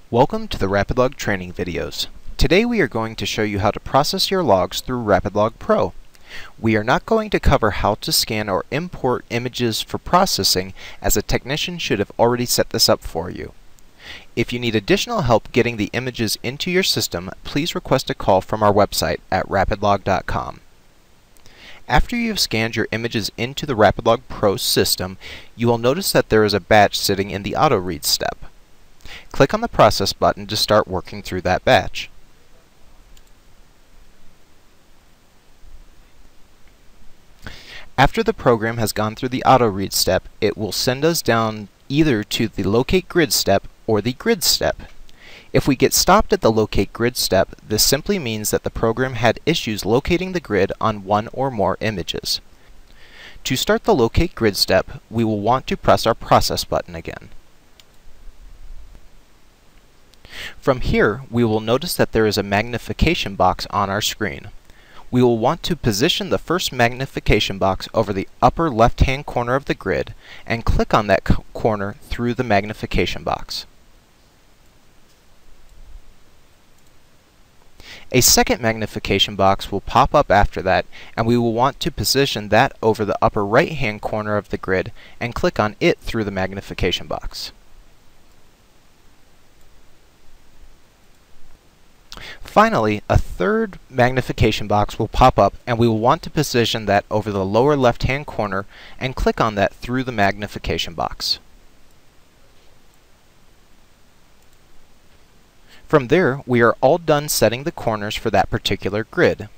Welcome to the RapidLog training videos. Today we are going to show you how to process your logs through RapidLog Pro. We are not going to cover how to scan or import images for processing, as a technician should have already set this up for you. If you need additional help getting the images into your system, please request a call from our website at rapidlog.com. After you have scanned your images into the RapidLog Pro system, you will notice that there is a batch sitting in the auto read step. Click on the Process button to start working through that batch. After the program has gone through the auto read step, it will send us down either to the Locate Grid step or the Grid step. If we get stopped at the Locate Grid step, this simply means that the program had issues locating the grid on one or more images. To start the Locate Grid step, we will want to press our Process button again. From here, we will notice that there is a magnification box on our screen. We will want to position the first magnification box over the upper left-hand corner of the grid and click on that corner through the magnification box. A second magnification box will pop up after that, and we will want to position that over the upper right-hand corner of the grid and click on it through the magnification box. Finally, a third magnification box will pop up, and we will want to position that over the lower left-hand corner and click on that through the magnification box. From there, we are all done setting the corners for that particular grid.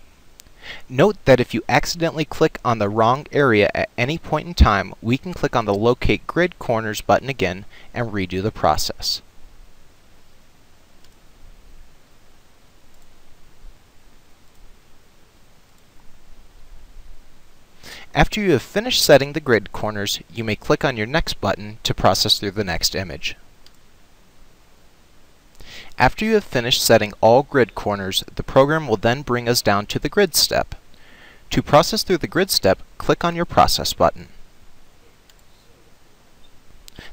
Note that if you accidentally click on the wrong area at any point in time, we can click on the Locate Grid Corners button again and redo the process. After you have finished setting the grid corners, you may click on your next button to process through the next image. After you have finished setting all grid corners, the program will then bring us down to the Grid step. To process through the Grid step, click on your Process button.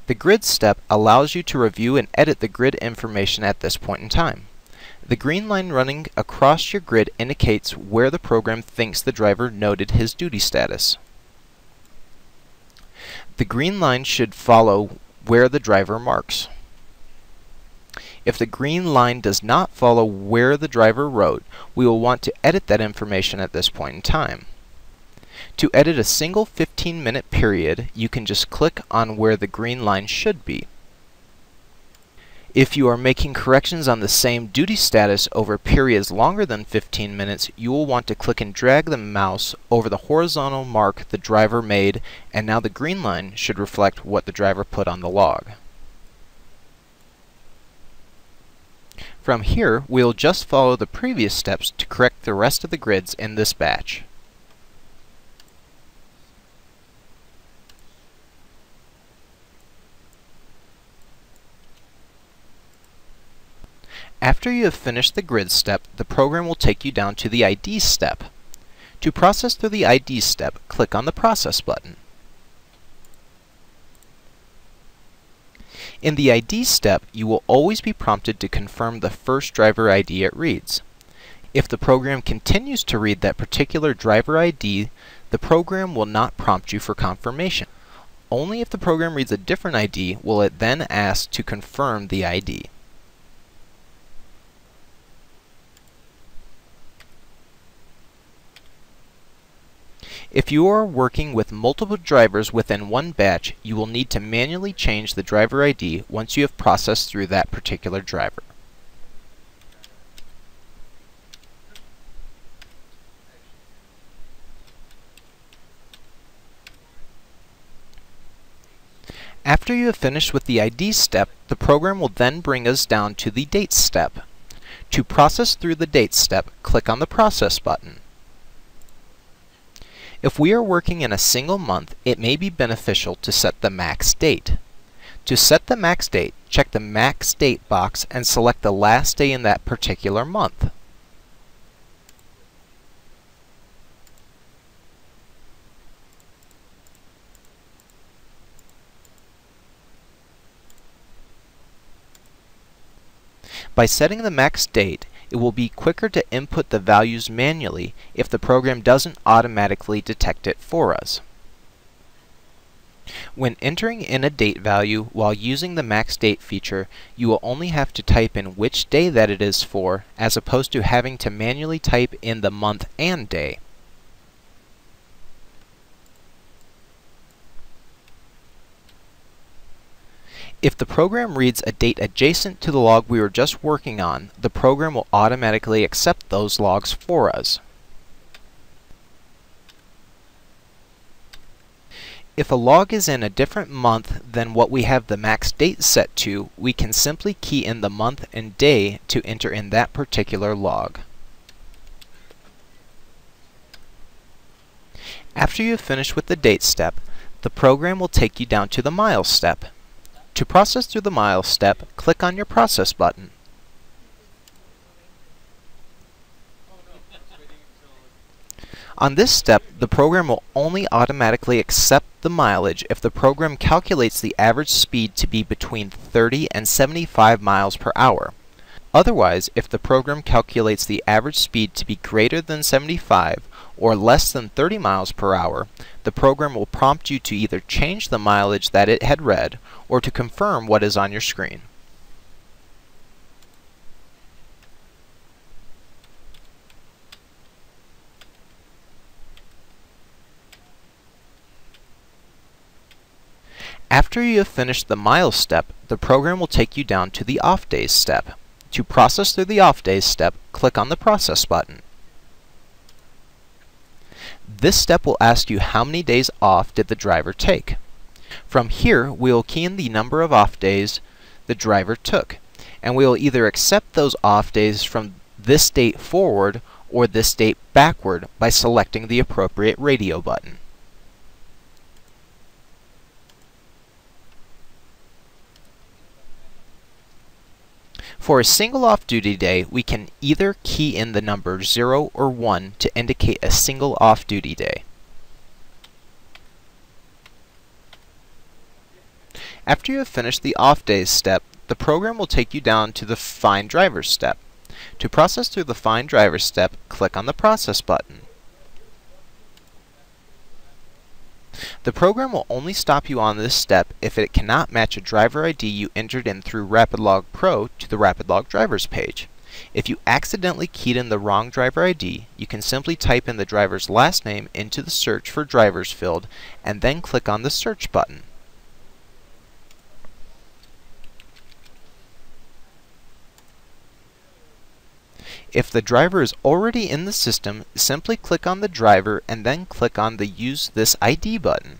The Grid step allows you to review and edit the grid information at this point in time. The green line running across your grid indicates where the program thinks the driver noted his duty status. The green line should follow where the driver marks. If the green line does not follow where the driver wrote, we will want to edit that information at this point in time. To edit a single 15-minute period, you can just click on where the green line should be. If you are making corrections on the same duty status over periods longer than 15 minutes, you will want to click and drag the mouse over the horizontal mark the driver made, and now the green line should reflect what the driver put on the log. From here, we will just follow the previous steps to correct the rest of the grids in this batch. After you have finished the Grid step, the program will take you down to the ID step. To process through the ID step, click on the Process button. In the ID step, you will always be prompted to confirm the first driver ID it reads. If the program continues to read that particular driver ID, the program will not prompt you for confirmation. Only if the program reads a different ID will it then ask to confirm the ID. If you are working with multiple drivers within one batch, you will need to manually change the driver ID once you have processed through that particular driver. After you have finished with the ID step, the program will then bring us down to the Date step. To process through the Date step, click on the Process button. If we are working in a single month, it may be beneficial to set the max date. To set the max date, check the Max Date box and select the last day in that particular month. By setting the max date, it will be quicker to input the values manually if the program doesn't automatically detect it for us. When entering in a date value while using the max date feature, you will only have to type in which day that it is for, as opposed to having to manually type in the month and day. If the program reads a date adjacent to the log we were just working on, the program will automatically accept those logs for us. If a log is in a different month than what we have the max date set to, we can simply key in the month and day to enter in that particular log. After you have finished with the date step, the program will take you down to the miles step. To process through the miles step, click on your process button. On this step, the program will only automatically accept the mileage if the program calculates the average speed to be between 30 and 75 miles per hour. Otherwise, if the program calculates the average speed to be greater than 75 or less than 30 miles per hour, the program will prompt you to either change the mileage that it had read or to confirm what is on your screen. After you have finished the miles step, the program will take you down to the off days step. To process through the off days step, click on the process button. This step will ask you how many days off did the driver take. From here, we will key in the number of off days the driver took, and we will either accept those off days from this date forward or this date backward by selecting the appropriate radio button. For a single off-duty day, we can either key in the number 0 or 1 to indicate a single off-duty day. After you have finished the off days step, the program will take you down to the Find Drivers step. To process through the Find Drivers step, click on the Process button. The program will only stop you on this step if it cannot match a driver ID you entered in through RapidLog Pro to the RapidLog Drivers page. If you accidentally keyed in the wrong driver ID, you can simply type in the driver's last name into the Search for Drivers field and then click on the Search button. If the driver is already in the system, simply click on the driver and then click on the Use This ID button.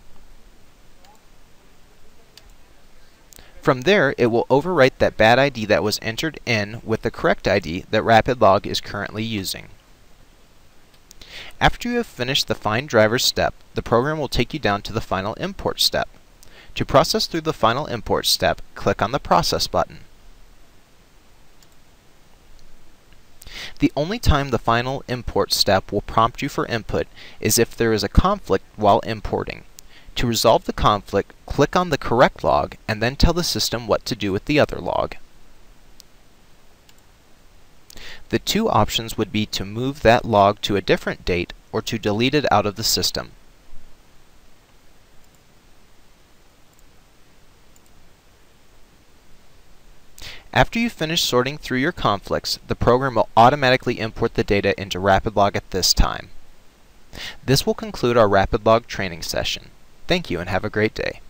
From there, it will overwrite that bad ID that was entered in with the correct ID that RapidLog is currently using. After you have finished the Find Drivers step, the program will take you down to the Final Import step. To process through the Final Import step, click on the Process button. The only time the final import step will prompt you for input is if there is a conflict while importing. To resolve the conflict, click on the correct log and then tell the system what to do with the other log. The two options would be to move that log to a different date or to delete it out of the system. After you finish sorting through your conflicts, the program will automatically import the data into RapidLog at this time. This will conclude our RapidLog training session. Thank you and have a great day.